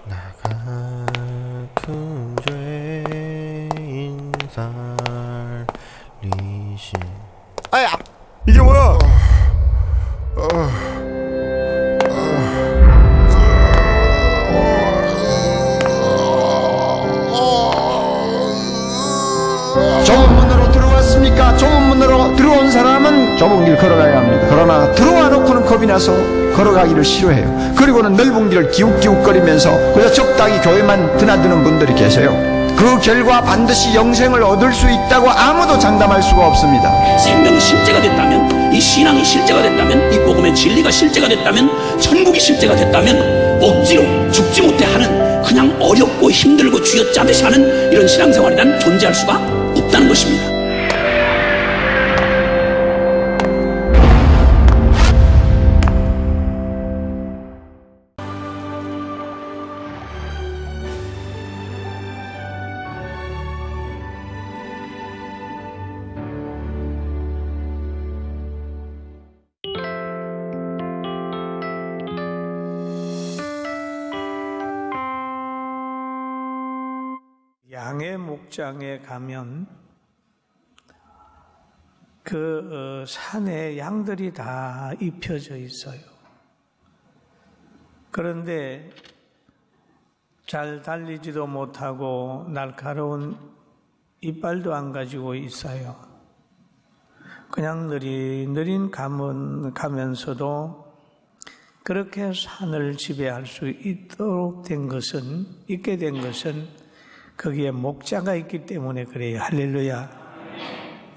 나 같은 죄인 살리신. 아야! 이게 뭐야? 좁은 문으로 들어왔습니까? 좁은 문으로 들어온 사람은 좁은 길 걸어가야 합니다. 그러나 들어와 놓고는 겁이 나서 걸어가기를 싫어해요. 그리고는 넓은 길을 기웃기웃거리면서 그래서 적당히 교회만 드나드는 분들이 계세요. 그 결과 반드시 영생을 얻을 수 있다고 아무도 장담할 수가 없습니다. 생명이 실제가 됐다면, 이 신앙이 실제가 됐다면, 이 복음의 진리가 실제가 됐다면, 천국이 실제가 됐다면 억지로 죽지 못해 하는, 그냥 어렵고 힘들고 쥐어짜듯이 하는 이런 신앙생활이란 존재할 수가 없다는 것입니다. 양의 목장에 가면 그 산에 양들이 다 입혀져 있어요. 그런데 잘 달리지도 못하고 날카로운 이빨도 안 가지고 있어요. 그냥 느린 가면서도 그렇게 산을 지배할 수 있게 된 것은 거기에 목자가 있기 때문에 그래요. 할렐루야.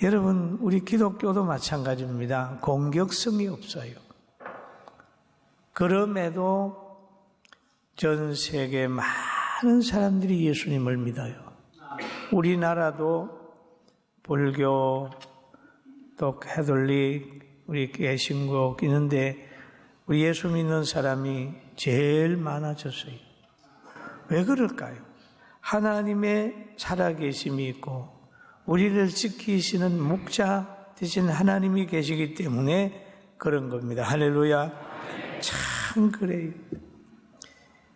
여러분, 우리 기독교도 마찬가지입니다. 공격성이 없어요. 그럼에도 전 세계 많은 사람들이 예수님을 믿어요. 우리나라도 불교, 또 가톨릭, 우리 개신국 있는데 우리 예수 믿는 사람이 제일 많아졌어요. 왜 그럴까요? 하나님의 살아계심이 있고 우리를 지키시는 목자 대신 하나님이 계시기 때문에 그런 겁니다. 할렐루야. 참 그래요.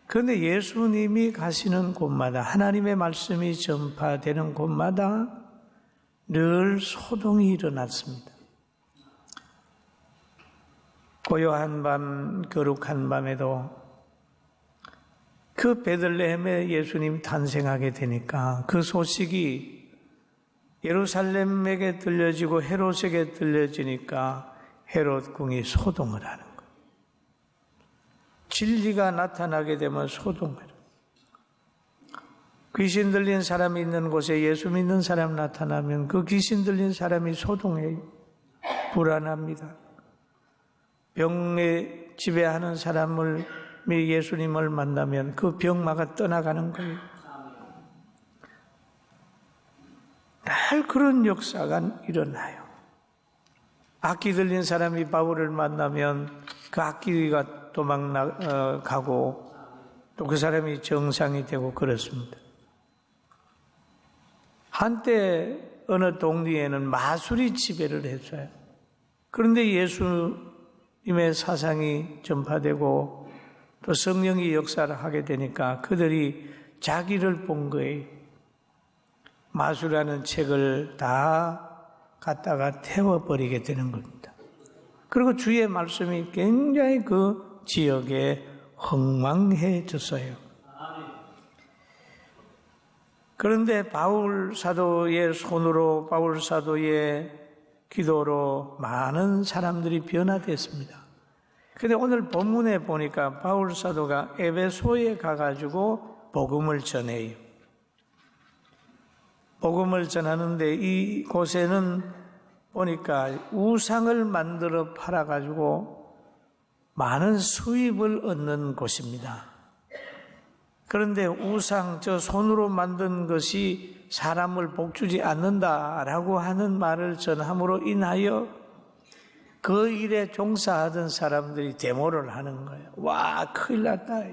그런데 예수님이 가시는 곳마다, 하나님의 말씀이 전파되는 곳마다 늘 소동이 일어났습니다. 고요한 밤, 거룩한 밤에도 그 베들레헴에 예수님 탄생하게 되니까 그 소식이 예루살렘에게 들려지고 헤롯에게 들려지니까 헤롯 궁이 소동을 하는 거예요. 진리가 나타나게 되면 소동을 해요. 귀신 들린 사람이 있는 곳에 예수 믿는 사람 나타나면 그 귀신 들린 사람이 소동해요. 불안합니다. 병에 지배하는 사람을 예수님을 만나면 그 병마가 떠나가는 거예요. 늘 그런 역사가 일어나요. 악기 들린 사람이 바울을 만나면 그 악기가 도망가고 또 그 사람이 정상이 되고 그렇습니다. 한때 어느 동리에는 마술이 지배를 했어요. 그런데 예수님의 사상이 전파되고 또 성령이 역사를 하게 되니까 그들이 자기를 본 거예요. 마술하는 책을 다 갖다가 태워버리게 되는 겁니다. 그리고 주의 말씀이 굉장히 그 지역에 흥망해졌어요. 그런데 바울 사도의 손으로, 바울 사도의 기도로 많은 사람들이 변화됐습니다. 근데 오늘 본문에 보니까 바울 사도가 에베소에 가가지고 복음을 전해요. 복음을 전하는데 이곳에는 보니까 우상을 만들어 팔아가지고 많은 수입을 얻는 곳입니다. 그런데 우상, 저 손으로 만든 것이 사람을 복주지 않는다라고 하는 말을 전함으로 인하여 그 일에 종사하던 사람들이 데모를 하는 거예요. 와, 큰일 났다.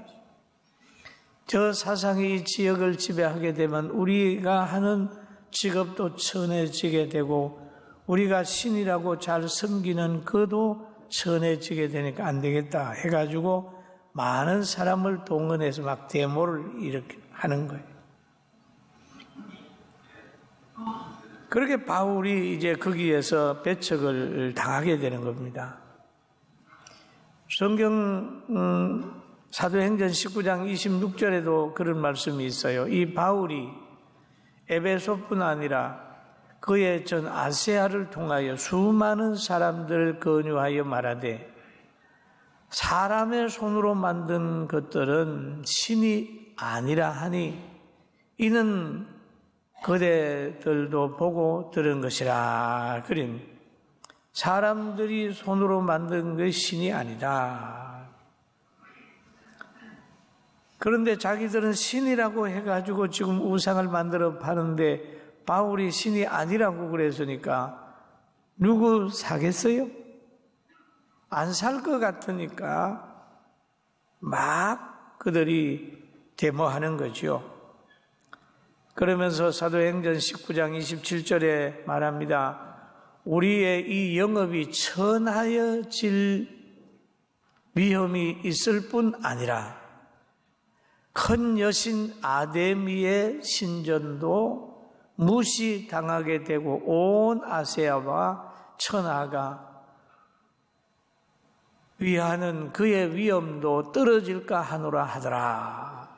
저 사상이 이 지역을 지배하게 되면 우리가 하는 직업도 천해지게 되고 우리가 신이라고 잘 섬기는 그도 천해지게 되니까 안 되겠다 해가지고 많은 사람을 동원해서 막 데모를 이렇게 하는 거예요. 그렇게 바울이 이제 거기에서 배척을 당하게 되는 겁니다. 성경 사도행전 19장 26절에도 그런 말씀이 있어요. 이 바울이 에베소뿐 아니라 그의 전 아시아를 통하여 수많은 사람들을 권유하여 말하되 사람의 손으로 만든 것들은 신이 아니라 하니 이는 그대들도 보고 들은 것이라. 그림 사람들이 손으로 만든 것이 신이 아니다. 그런데 자기들은 신이라고 해가지고 지금 우상을 만들어 파는데 바울이 신이 아니라고 그랬으니까 누구 사겠어요? 안 살 것 같으니까 막 그들이 데모하는 거죠. 그러면서 사도행전 19장 27절에 말합니다. 우리의 이 영업이 천하여질 위험이 있을 뿐 아니라 큰 여신 아데미의 신전도 무시당하게 되고 온 아시아와 천하가 위하는 그의 위엄도 떨어질까 하노라 하더라.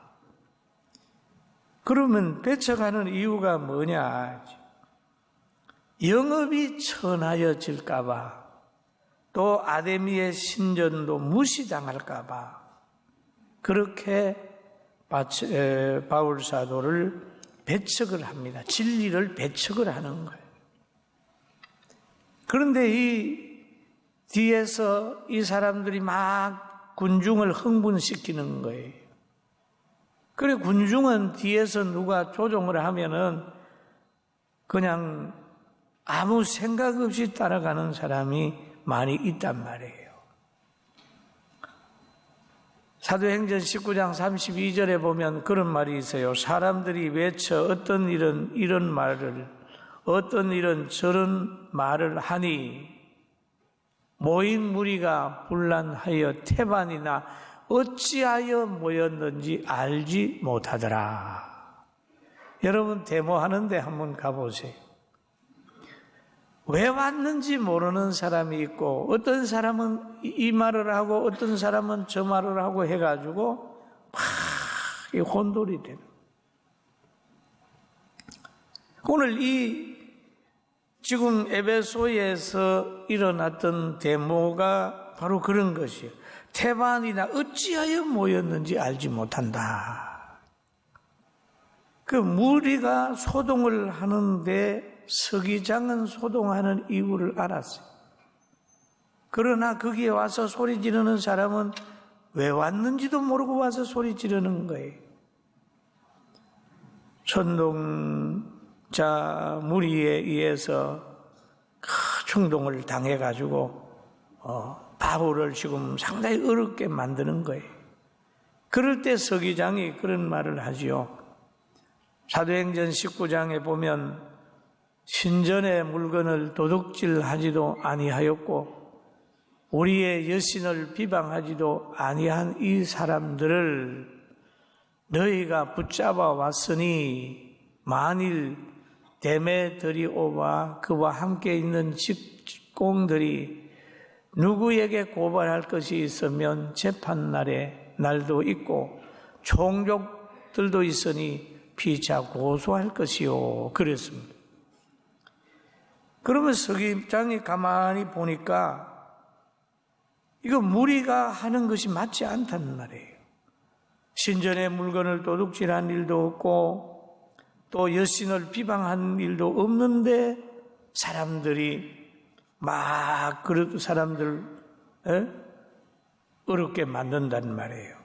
그러면 배척하는 이유가 뭐냐? 영업이 천하여질까봐, 또 아데미의 신전도 무시당할까봐 그렇게 바울 사도를 배척을 합니다. 진리를 배척을 하는 거예요. 그런데 이 뒤에서 이 사람들이 막 군중을 흥분시키는 거예요. 그래 군중은 뒤에서 누가 조종을 하면은 그냥 아무 생각 없이 따라가는 사람이 많이 있단 말이에요. 사도행전 19장 32절에 보면 그런 말이 있어요. 사람들이 외쳐 어떤 일은 이런 말을, 어떤 일은 저런 말을 하니 모인 무리가 분란하여 태반이나 어찌하여 모였는지 알지 못하더라. 여러분 데모하는데 한번 가보세요. 왜 왔는지 모르는 사람이 있고 어떤 사람은 이 말을 하고 어떤 사람은 저 말을 하고 해가지고 막 혼돈이 되는. 오늘 이 지금 에베소에서 일어났던 데모가 바로 그런 것이에요. 태반이나 어찌하여 모였는지 알지 못한다. 그 무리가 소동을 하는데 서기장은 소동하는 이유를 알았어요. 그러나 거기에 와서 소리 지르는 사람은 왜 왔는지도 모르고 와서 소리 지르는 거예요. 선동자 무리에 의해서 충동을 당해가지고 바울을 지금 상당히 어렵게 만드는 거예요. 그럴 때 서기장이 그런 말을 하지요. 사도행전 19장에 보면 신전의 물건을 도둑질하지도 아니하였고 우리의 여신을 비방하지도 아니한 이 사람들을 너희가 붙잡아 왔으니 만일 데메드리오와 그와 함께 있는 직공들이 누구에게 고발할 것이 있으면 재판날에 날도 있고 총족들도 있으니 피차 고소할 것이요. 그랬습니다. 그러면 서기장이 가만히 보니까 이거 무리가 하는 것이 맞지 않다는 말이에요. 신전의 물건을 도둑질한 일도 없고 또 여신을 비방한 일도 없는데 사람들이 막 그런 사람들 어렵게 만든다는 말이에요.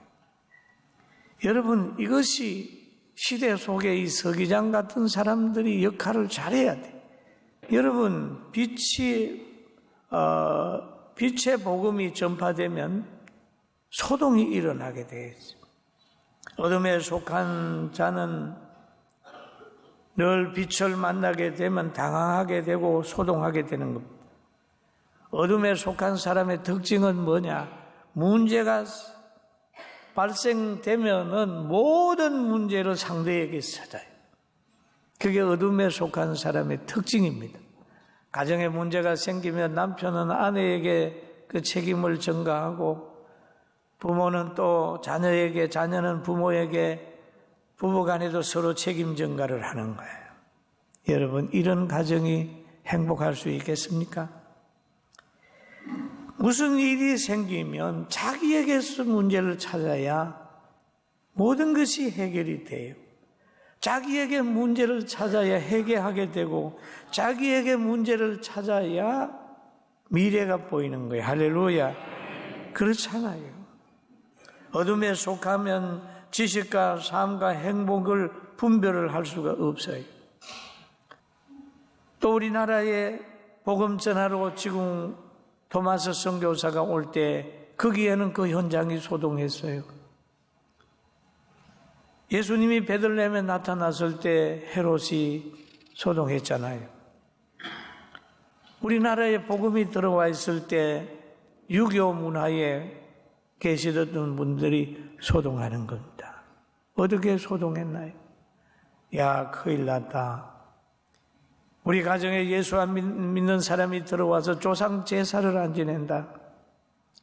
여러분 이것이 시대 속에 이 서기장 같은 사람들이 역할을 잘해야 돼. 여러분 빛의 복음이 전파되면 소동이 일어나게 돼 있어요. 어둠에 속한 자는 늘 빛을 만나게 되면 당황하게 되고 소동하게 되는 겁니다. 어둠에 속한 사람의 특징은 뭐냐? 문제가 발생되면은 모든 문제를 상대에게 찾아요. 그게 어둠에 속한 사람의 특징입니다. 가정에 문제가 생기면 남편은 아내에게 그 책임을 전가하고 부모는 또 자녀에게, 자녀는 부모에게, 부부간에도 서로 책임 전가를 하는 거예요. 여러분, 이런 가정이 행복할 수 있겠습니까? 무슨 일이 생기면 자기에게서 문제를 찾아야 모든 것이 해결이 돼요. 자기에게 문제를 찾아야 해결하게 되고 자기에게 문제를 찾아야 미래가 보이는 거예요. 할렐루야. 그렇잖아요. 어둠에 속하면 지식과 삶과 행복을 분별을 할 수가 없어요. 또 우리나라에 복음 전하러 지금 토마스 선교사가 올 때 거기에는 그 현장이 소동했어요. 예수님이 베들레헴에 나타났을 때 헤롯이 소동했잖아요. 우리나라에 복음이 들어와 있을 때 유교 문화에 계시던 분들이 소동하는 겁니다. 어떻게 소동했나요? 야, 큰일 났다. 우리 가정에 예수 안 믿는 사람이 들어와서 조상 제사를 안 지낸다.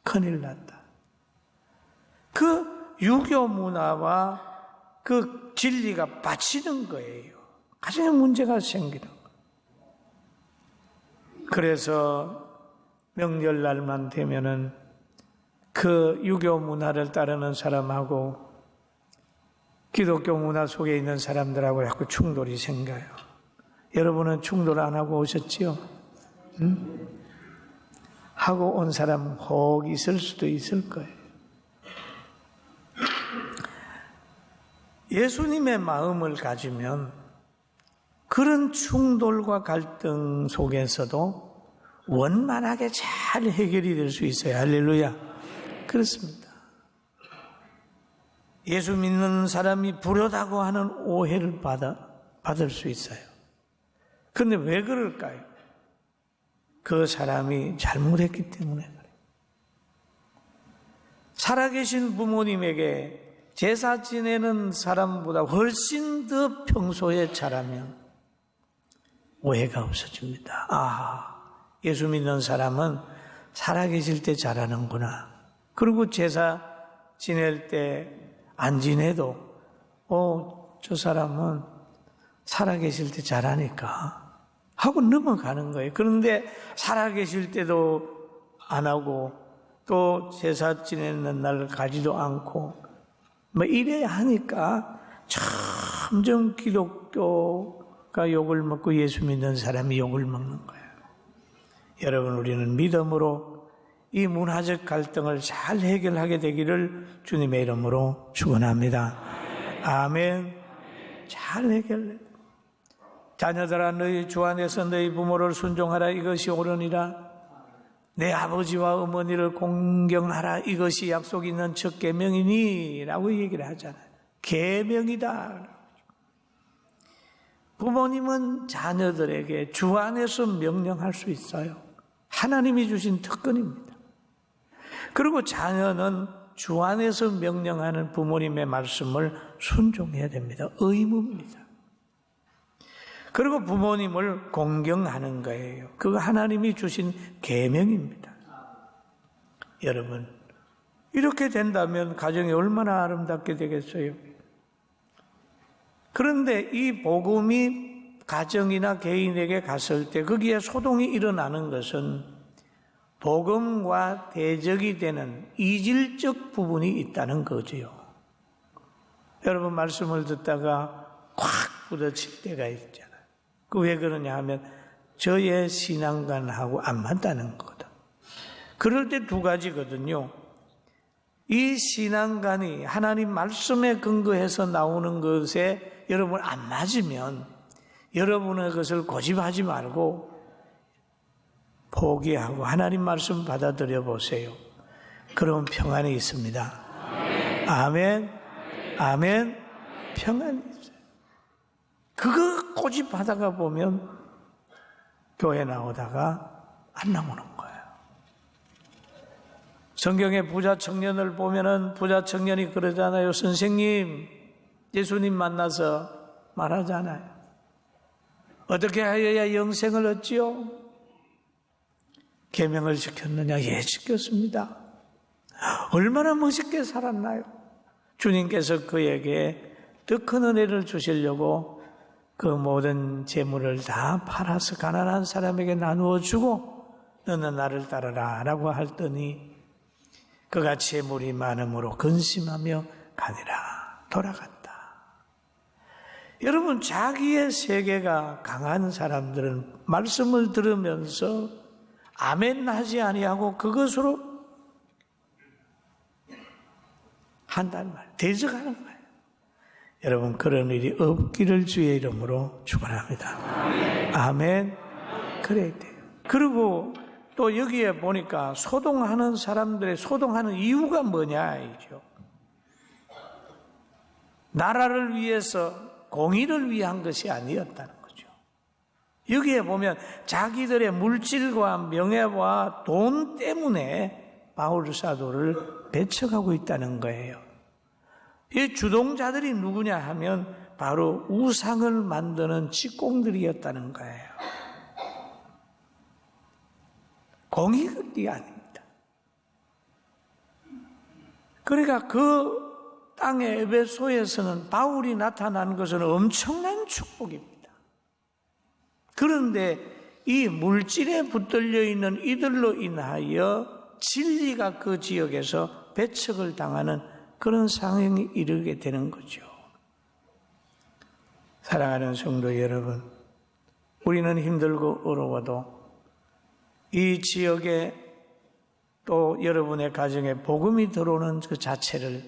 큰일 났다. 그 유교 문화와 그 진리가 빠지는 거예요. 가정에 문제가 생기는 거예요. 그래서 명절날만 되면은 그 유교 문화를 따르는 사람하고 기독교 문화 속에 있는 사람들하고 자꾸 충돌이 생겨요. 여러분은 충돌 안 하고 오셨지요? 응? 하고 온 사람 혹 있을 수도 있을 거예요. 예수님의 마음을 가지면 그런 충돌과 갈등 속에서도 원만하게 잘 해결이 될 수 있어요. 할렐루야. 그렇습니다. 예수 믿는 사람이 불효다고 하는 오해를 받을 수 있어요. 그런데 왜 그럴까요? 그 사람이 잘못했기 때문에 그래요. 살아계신 부모님에게 제사 지내는 사람보다 훨씬 더 평소에 잘하면 오해가 없어집니다. 아, 예수 믿는 사람은 살아계실 때 잘하는구나. 그리고 제사 지낼 때 안 지내도 저 사람은 살아계실 때 잘하니까 하고 넘어가는 거예요. 그런데 살아계실 때도 안 하고 또 제사 지내는 날 가지도 않고 뭐 이래야 하니까 점점 기독교가 욕을 먹고 예수 믿는 사람이 욕을 먹는 거예요. 여러분, 우리는 믿음으로 이 문화적 갈등을 잘 해결하게 되기를 주님의 이름으로 축원합니다. 아멘. 잘 해결해. 자녀들아, 너희 주 안에서 너희 부모를 순종하라. 이것이 옳으니라. 내 아버지와 어머니를 공경하라. 이것이 약속 있는 첫 계명이니 라고 얘기를 하잖아요. 계명이다. 부모님은 자녀들에게 주 안에서 명령할 수 있어요. 하나님이 주신 특권입니다. 그리고 자녀는 주 안에서 명령하는 부모님의 말씀을 순종해야 됩니다. 의무입니다. 그리고 부모님을 공경하는 거예요. 그거 하나님이 주신 계명입니다. 여러분, 이렇게 된다면 가정이 얼마나 아름답게 되겠어요? 그런데 이 복음이 가정이나 개인에게 갔을 때 거기에 소동이 일어나는 것은 복음과 대적이 되는 이질적 부분이 있다는 거지요. 여러분, 말씀을 듣다가 콱 부딪힐 때가 있잖아요. 그 왜 그러냐 하면 저의 신앙관하고 안 맞다는 거거든. 그럴 때 두 가지거든요. 이 신앙관이 하나님 말씀에 근거해서 나오는 것에 여러분 안 맞으면 여러분의 것을 고집하지 말고 포기하고 하나님 말씀 받아들여 보세요. 그러면 평안이 있습니다. 아멘. 아멘. 평안이 있어요. 그거 고집하다가 보면 교회 나오다가 안 나오는 거예요. 성경의 부자 청년을 보면은 부자 청년이 그러잖아요. 선생님, 예수님 만나서 말하잖아요. 어떻게 하여야 영생을 얻지요? 계명을 지켰느냐? 예, 지켰습니다. 얼마나 멋있게 살았나요? 주님께서 그에게 더 큰 은혜를 주시려고 그 모든 재물을 다 팔아서 가난한 사람에게 나누어 주고 너는 나를 따르라 라고 하더니 그가 재물이 많음으로 근심하며 가니라 돌아갔다. 여러분, 자기의 세계가 강한 사람들은 말씀을 들으면서 아멘 하지 아니하고 그것으로 한단 말, 대적하는 거예요. 여러분, 그런 일이 없기를 주의 이름으로 축원합니다. 아멘. 그래야 돼요. 그리고 또 여기에 보니까 소동하는 사람들의 소동하는 이유가 뭐냐이죠. 나라를 위해서 공의를 위한 것이 아니었다는 거죠. 여기에 보면 자기들의 물질과 명예와 돈 때문에 바울 사도를 배척하고 있다는 거예요. 이 주동자들이 누구냐 하면 바로 우상을 만드는 직공들이었다는 거예요. 공익이 아닙니다. 그러니까 그 땅의 에베소에서는 바울이 나타난 것은 엄청난 축복입니다. 그런데 이 물질에 붙들려 있는 이들로 인하여 진리가 그 지역에서 배척을 당하는 그런 상황에 이르게 되는 거죠. 사랑하는 성도 여러분, 우리는 힘들고 어려워도 이 지역에 또 여러분의 가정에 복음이 들어오는 그 자체를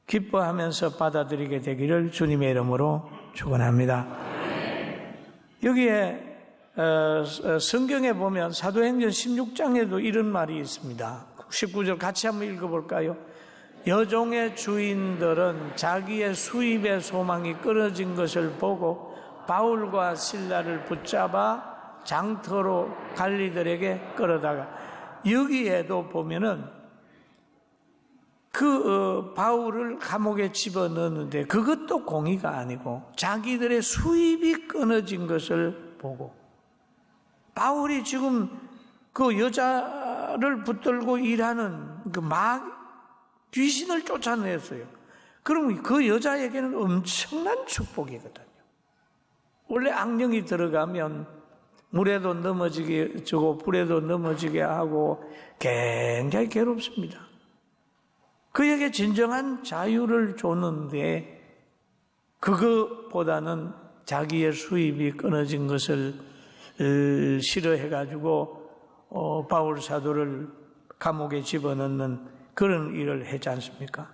기뻐하면서 받아들이게 되기를 주님의 이름으로 축원합니다. 여기에 성경에 보면 사도행전 16장에도 이런 말이 있습니다. 19절 같이 한번 읽어볼까요? 여종의 주인들은 자기의 수입의 소망이 끊어진 것을 보고 바울과 실라를 붙잡아 장터로 관리들에게 끌어다가, 여기에도 보면은 바울을 감옥에 집어넣는데 그것도 공의가 아니고 자기들의 수입이 끊어진 것을 보고, 바울이 지금 그 여자를 붙들고 일하는 귀신을 쫓아냈어요. 그럼 그 여자에게는 엄청난 축복이거든요. 원래 악령이 들어가면 물에도 넘어지게 주고 불에도 넘어지게 하고 굉장히 괴롭습니다. 그에게 진정한 자유를 줬는데 그것보다는 자기의 수입이 끊어진 것을 싫어해가지고 바울 사도를 감옥에 집어넣는 그런 일을 했지 않습니까?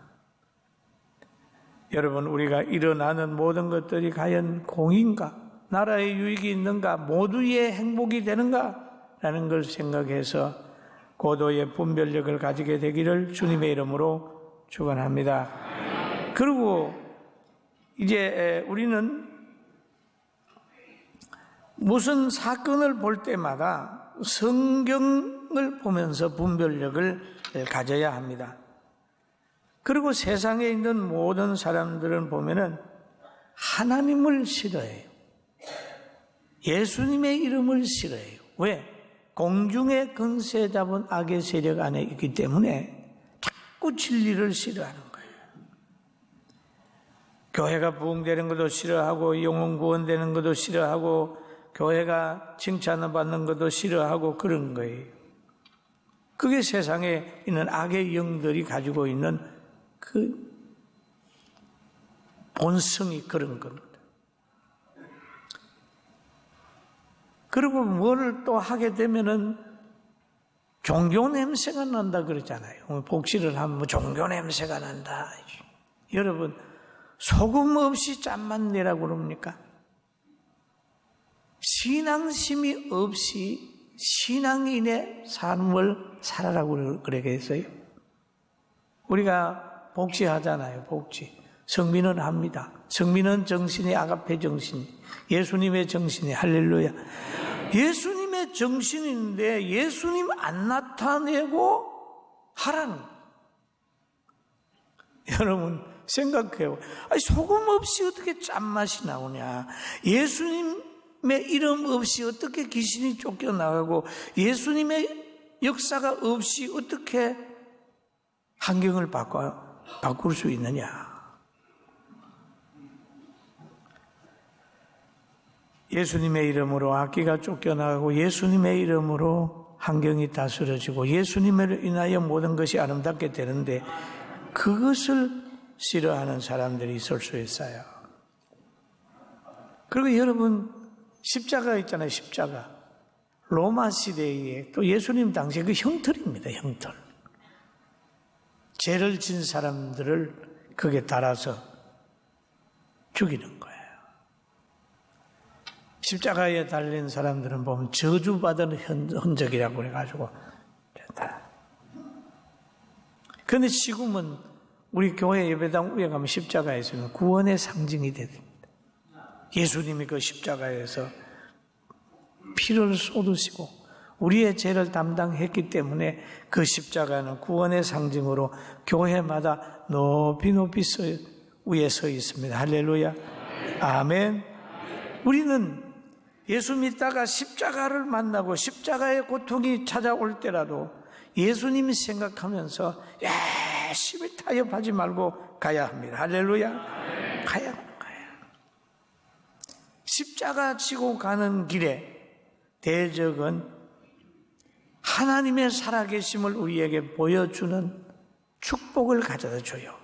여러분, 우리가 일어나는 모든 것들이 과연 공인가? 나라의 유익이 있는가? 모두의 행복이 되는가? 라는 걸 생각해서 고도의 분별력을 가지게 되기를 주님의 이름으로 축원합니다. 그리고 이제 우리는 무슨 사건을 볼 때마다 성경을 보면서 분별력을 가져야 합니다. 그리고 세상에 있는 모든 사람들은 보면은 하나님을 싫어해요. 예수님의 이름을 싫어해요. 왜? 공중의 권세 잡은 악의 세력 안에 있기 때문에 자꾸 진리를 싫어하는 거예요. 교회가 부흥되는 것도 싫어하고 영혼 구원되는 것도 싫어하고 교회가 칭찬을 받는 것도 싫어하고 그런 거예요. 그게 세상에 있는 악의 영들이 가지고 있는 그 본성이 그런 겁니다. 그리고 뭐를 또 하게 되면은 종교 냄새가 난다 그러잖아요. 복지를 하면 종교 냄새가 난다. 여러분, 소금 없이 짠만 내라고 그럽니까? 신앙심이 없이 신앙인의 삶을 살아라고 그러겠어요? 우리가 복지하잖아요. 복지. 성민은 합니다. 성민은 정신이 아가페 정신, 예수님의 정신이 할렐루야. 예수님의 정신인데 예수님 안 나타내고 하라는 거예요. 여러분 생각해요. 아니, 소금 없이 어떻게 짠맛이 나오냐? 예수님의 이름 없이 어떻게 귀신이 쫓겨나가고 예수님의 역사가 없이 어떻게 환경을 바꿀 수 있느냐? 예수님의 이름으로 악기가 쫓겨나가고 예수님의 이름으로 환경이 다스려지고 예수님을 인하여 모든 것이 아름답게 되는데 그것을 싫어하는 사람들이 있을 수 있어요. 그리고 여러분 십자가 있잖아요. 십자가. 로마 시대에 또 예수님 당시에 그 형틀입니다. 형틀. 죄를 진 사람들을 거기에 달아서 죽이는 거예요. 십자가에 달린 사람들은 보면 저주받은 흔적이라고 그래가지고. 그런데 지금은 우리 교회 예배당 위에 가면 십자가에 있으면 구원의 상징이 됩니다. 예수님이 그 십자가에서 피를 쏟으시고 우리의 죄를 담당했기 때문에 그 십자가는 구원의 상징으로 교회마다 높이 위에 서 있습니다. 할렐루야. 아멘. 우리는 예수 믿다가 십자가를 만나고 십자가의 고통이 찾아올 때라도 예수님이 생각하면서 열심히 타협하지 말고 가야 합니다. 할렐루야. 가야 하는 거예요. 십자가 지고 가는 길에 대적은 하나님의 살아계심을 우리에게 보여주는 축복을 가져다 줘요.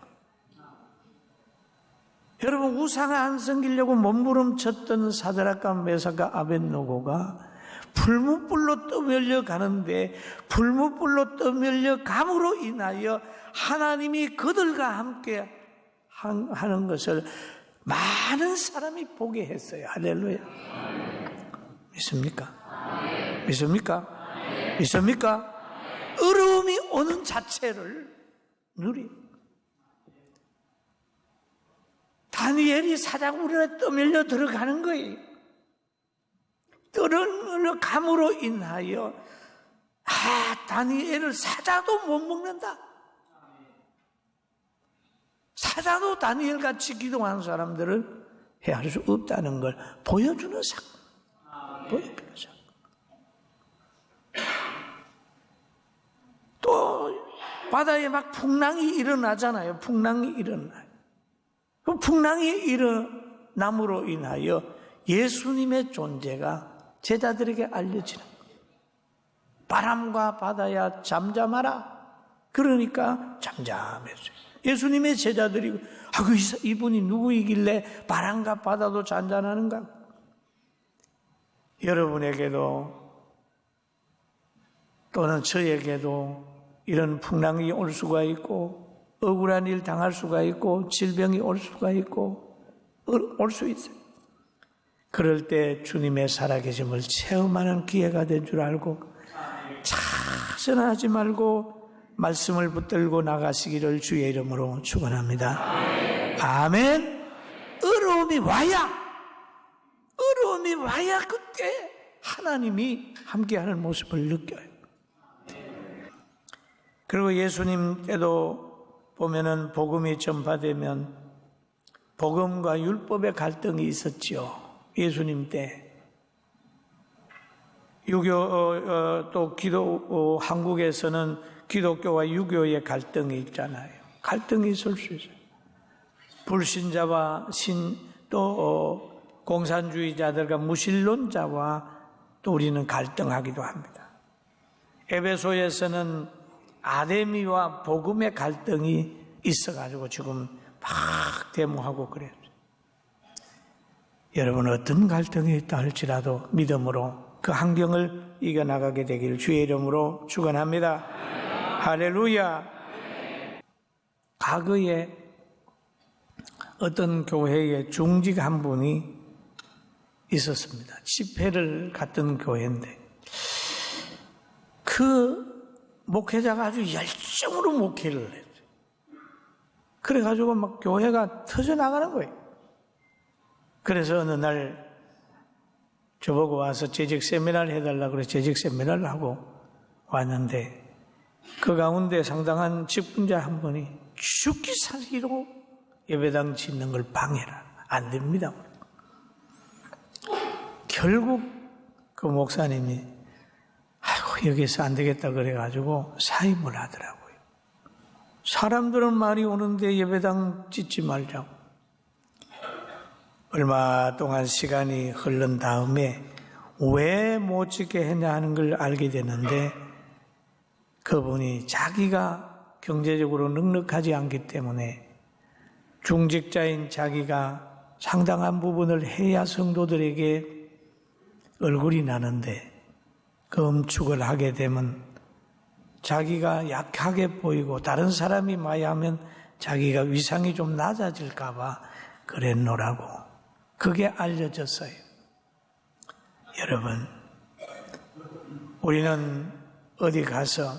여러분 우상을 안 섬기려고 몸부림쳤던 사드락과 메삭과 아벳노고가 불무불로 떠밀려 가는데 불무불로 떠밀려 감으로 인하여 하나님이 그들과 함께 하는 것을 많은 사람이 보게 했어요. 할렐루야. 믿습니까? 믿습니까? 믿습니까? 어려움이 오는 자체를 다니엘이 사자굴에 떠밀려 들어가는 거예요. 떠밀려 감으로 인하여 다니엘을 사자도 못 먹는다. 사자도 다니엘같이 기도하는 사람들을 해할 수 없다는 걸 보여주는 사건. 보여주는 사건. 또 바다에 막 풍랑이 일어나잖아요. 풍랑이 일어나요. 그 풍랑이 일어남으로 인하여 예수님의 존재가 제자들에게 알려지는 거예요. 바람과 바다야 잠잠하라. 그러니까 잠잠했어요. 예수님의 제자들이 이분이 누구이길래 바람과 바다도 잔잔하는가? 여러분에게도 또는 저에게도 이런 풍랑이 올 수가 있고 억울한 일 당할 수가 있고 질병이 올 수가 있고 올 수 있어요. 그럴 때 주님의 살아계심을 체험하는 기회가 된 줄 알고 자선하지 말고 말씀을 붙들고 나가시기를 주의 이름으로 축원합니다. 아멘. 어려움이 와야 그때 하나님이 함께하는 모습을 느껴요. 그리고 예수님 때도 보면은 복음이 전파되면 복음과 율법의 갈등이 있었죠. 예수님 때. 유교 또 한국에서는 기독교와 유교의 갈등이 있잖아요. 갈등이 있을 수 있어요. 불신자와 또 공산주의자들과 무신론자와 또 우리는 갈등하기도 합니다. 에베소에서는 아데미와 복음의 갈등이 있어가지고 지금 막 데모하고 그래요. 여러분 어떤 갈등이 있다 할지라도 믿음으로 그 환경을 이겨나가게 되기를 주의 이름으로 축원합니다. 할렐루야. 과거에 어떤 교회에 중직 한 분이 있었습니다. 집회를 갔던 교회인데 그 목회자가 아주 열정으로 목회를 했어요. 그래가지고 막 교회가 터져나가는 거예요. 그래서 어느 날 저보고 와서 재직 세미나를 해달라고 그래서 재직 세미나를 하고 왔는데 그 가운데 상당한 직분자 한 분이 죽기 살기로 예배당 짓는 걸 방해라. 안 됩니다. 결국 그 목사님이 아이고 여기서 안 되겠다 그래가지고 사임을 하더라고요. 사람들은 말이 오는데 예배당 짓지 말자고. 얼마 동안 시간이 흐른 다음에 왜 못 짓게 했냐 하는 걸 알게 됐는데 그분이 자기가 경제적으로 넉넉하지 않기 때문에 중직자인 자기가 상당한 부분을 해야 성도들에게 얼굴이 나는데 금축을 하게 되면 자기가 약하게 보이고 다른 사람이 많이 하면 자기가 위상이 좀 낮아질까 봐 그랬노라고. 그게 알려졌어요. 여러분, 우리는 어디 가서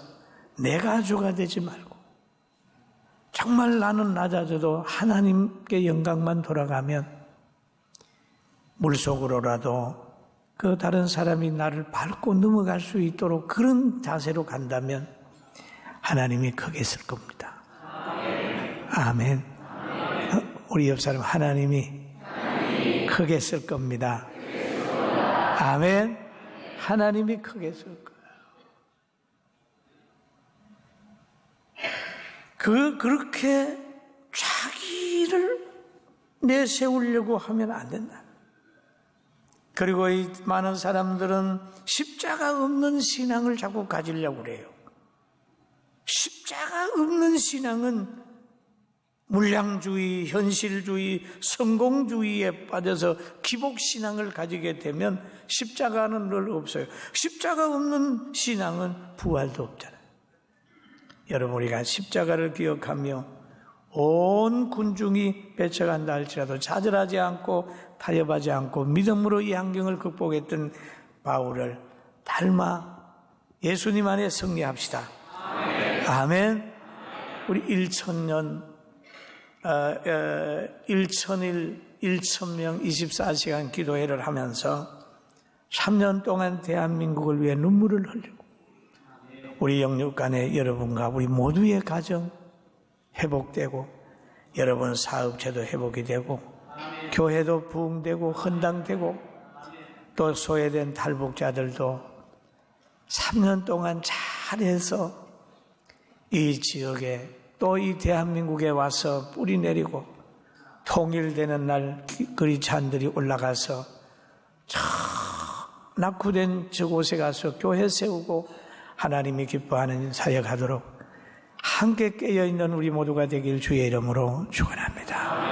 내 가주가 되지 말고 정말 나는 낮아져도 하나님께 영광만 돌아가면 물속으로라도 그 다른 사람이 나를 밟고 넘어갈 수 있도록 그런 자세로 간다면 하나님이 크게 쓸 겁니다. 아멘. 우리 옆 사람 하나님이 크게 쓸 겁니다. 아멘. 하나님이 크게 쓸 거예요. 그렇게 자기를 내세우려고 하면 안 된다. 그리고 이 많은 사람들은 십자가 없는 신앙을 자꾸 가지려고 그래요. 십자가 없는 신앙은 물량주의, 현실주의, 성공주의에 빠져서 기복신앙을 가지게 되면 십자가는 늘 없어요. 십자가 없는 신앙은 부활도 없잖아요. 여러분, 우리가 십자가를 기억하며 온 군중이 배쳐간다 할지라도 좌절하지 않고 타협하지 않고 믿음으로 이 환경을 극복했던 바울을 닮아 예수님 안에 승리합시다. 아멘. 우리 1000년 1000명 24시간 기도회를 하면서 3년 동안 대한민국을 위해 눈물을 흘리고 우리 영육간의 여러분과 우리 모두의 가정 회복되고 여러분 사업체도 회복이 되고 교회도 부흥되고 헌당되고 또 소외된 탈북자들도 3년 동안 잘해서 이 지역에 또 이 대한민국에 와서 뿌리 내리고 통일되는 날 그리스도인들이 올라가서 저 낙후된 저곳에 가서 교회 세우고 하나님이 기뻐하는 사역하도록 함께 깨어있는 우리 모두가 되길 주의 이름으로 축원합니다.